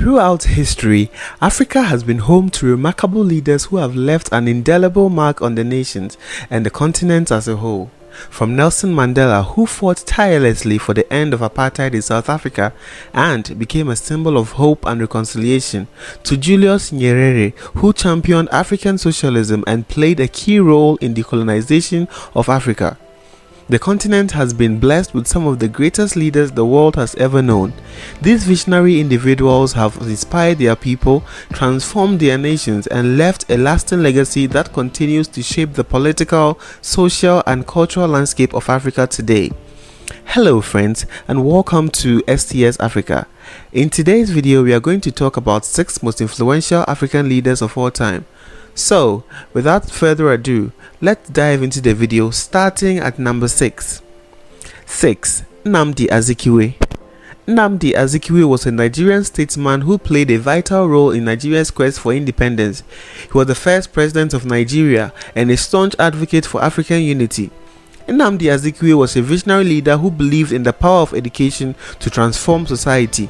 Throughout history, Africa has been home to remarkable leaders who have left an indelible mark on the nations and the continent as a whole. From Nelson Mandela, who fought tirelessly for the end of apartheid in South Africa and became a symbol of hope and reconciliation, to Julius Nyerere, who championed African socialism and played a key role in the colonization of Africa. The continent has been blessed with some of the greatest leaders the world has ever known. These visionary individuals have inspired their people, transformed their nations, and left a lasting legacy that continues to shape the political, social, and cultural landscape of Africa today. Hello friends, and welcome to STS Africa. In today's video, we are going to talk about 6 most influential African leaders of all time. So, without further ado, let's dive into the video, starting at number 6. 6. Nnamdi Azikiwe. Nnamdi Azikiwe was a Nigerian statesman who played a vital role in Nigeria's quest for independence. He was the first president of Nigeria and a staunch advocate for African unity. Nnamdi Azikiwe was a visionary leader who believed in the power of education to transform society.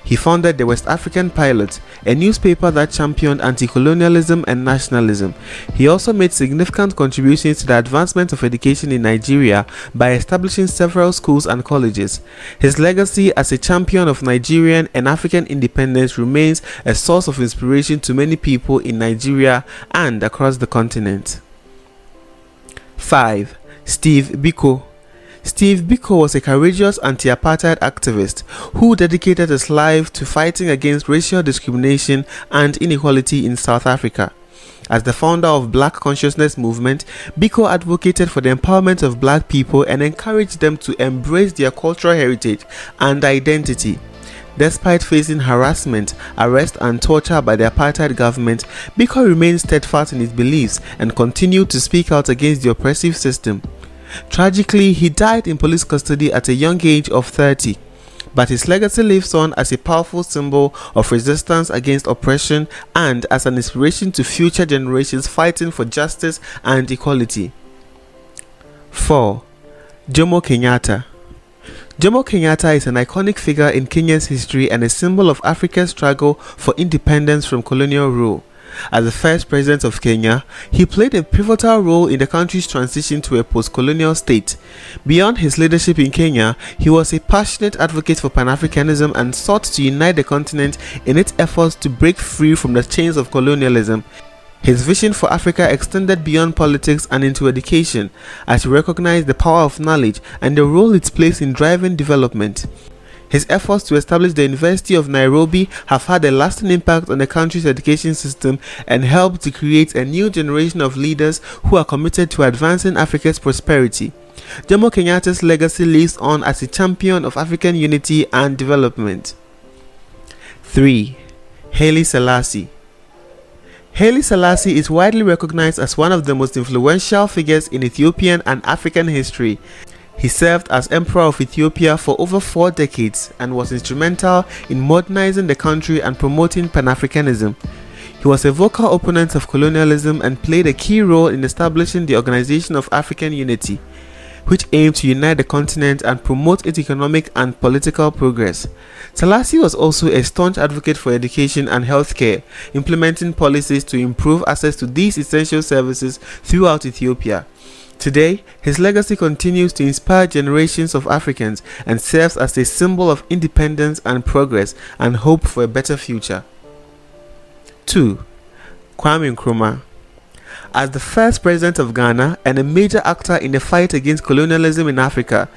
He founded the West African Pilot, a newspaper that championed anti-colonialism and nationalism. He also made significant contributions to the advancement of education in Nigeria by establishing several schools and colleges. His legacy as a champion of Nigerian and African independence remains a source of inspiration to many people in Nigeria and across the continent. 5. Steve Biko. Steve Biko was a courageous anti-apartheid activist who dedicated his life to fighting against racial discrimination and inequality in South Africa. As the founder of Black Consciousness Movement, Biko advocated for the empowerment of Black people and encouraged them to embrace their cultural heritage and identity. Despite facing harassment, arrest, and torture by the apartheid government, Biko remained steadfast in his beliefs and continued to speak out against the oppressive system. Tragically, he died in police custody at a young age of 30, but his legacy lives on as a powerful symbol of resistance against oppression and as an inspiration to future generations fighting for justice and equality. 4. Jomo Kenyatta. Jomo Kenyatta is an iconic figure in Kenya's history and a symbol of Africa's struggle for independence from colonial rule. As the first president of Kenya, he played a pivotal role in the country's transition to a post-colonial state. Beyond his leadership in Kenya, he was a passionate advocate for Pan-Africanism and sought to unite the continent in its efforts to break free from the chains of colonialism. His vision for Africa extended beyond politics and into education, as he recognized the power of knowledge and the role it plays in driving development. His efforts to establish the University of Nairobi have had a lasting impact on the country's education system and helped to create a new generation of leaders who are committed to advancing Africa's prosperity. Jomo Kenyatta's legacy lives on as a champion of African unity and development. 3. Haile Selassie. Haile Selassie is widely recognized as one of the most influential figures in Ethiopian and African history. He served as Emperor of Ethiopia for over 4 decades and was instrumental in modernizing the country and promoting Pan-Africanism. He was a vocal opponent of colonialism and played a key role in establishing the Organization of African Unity, which aimed to unite the continent and promote its economic and political progress. Selassie was also a staunch advocate for education and healthcare, implementing policies to improve access to these essential services throughout Ethiopia. Today, his legacy continues to inspire generations of Africans and serves as a symbol of independence and progress and hope for a better future. 2. Kwame Nkrumah. As the first president of Ghana and a major actor in the fight against colonialism in Africa,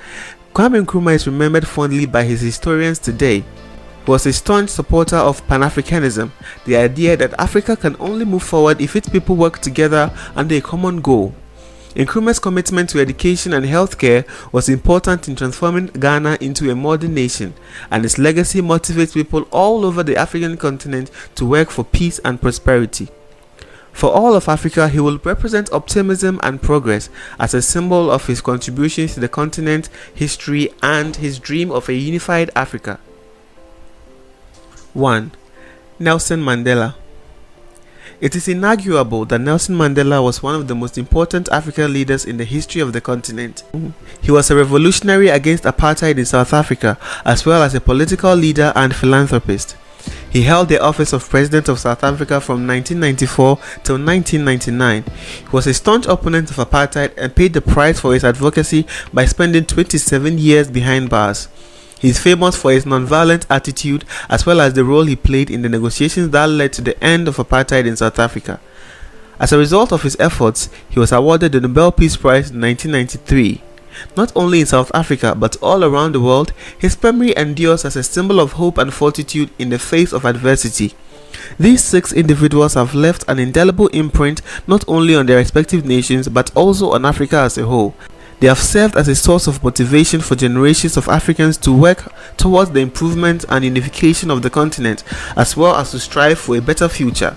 Kwame Nkrumah is remembered fondly by his historians today. He was a staunch supporter of Pan-Africanism, the idea that Africa can only move forward if its people work together under a common goal. Nkrumah's commitment to education and healthcare was important in transforming Ghana into a modern nation, and his legacy motivates people all over the African continent to work for peace and prosperity. For all of Africa, he will represent optimism and progress as a symbol of his contributions to the continent, history, and his dream of a unified Africa. 1. Nelson Mandela. It is inarguable that Nelson Mandela was one of the most important African leaders in the history of the continent. He was a revolutionary against apartheid in South Africa, as well as a political leader and philanthropist. He held the office of President of South Africa from 1994 till 1999. He was a staunch opponent of apartheid and paid the price for his advocacy by spending 27 years behind bars. He is famous for his non-violent attitude as well as the role he played in the negotiations that led to the end of apartheid in South Africa. As a result of his efforts, he was awarded the Nobel Peace Prize in 1993. Not only in South Africa but all around the world, his memory endures as a symbol of hope and fortitude in the face of adversity. These 6 individuals have left an indelible imprint not only on their respective nations but also on Africa as a whole. They have served as a source of motivation for generations of Africans to work towards the improvement and unification of the continent, as well as to strive for a better future.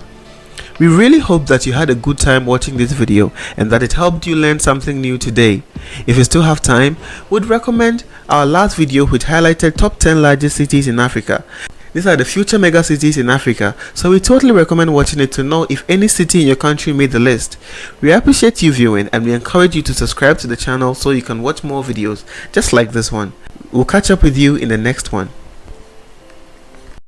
We really hope that you had a good time watching this video and that it helped you learn something new today. If you still have time, we'd recommend our last video which highlighted top 10 largest cities in Africa. These are the future mega cities in Africa, so we totally recommend watching it to know if any city in your country made the list. We appreciate you viewing and we encourage you to subscribe to the channel so you can watch more videos just like this one. We'll catch up with you in the next one.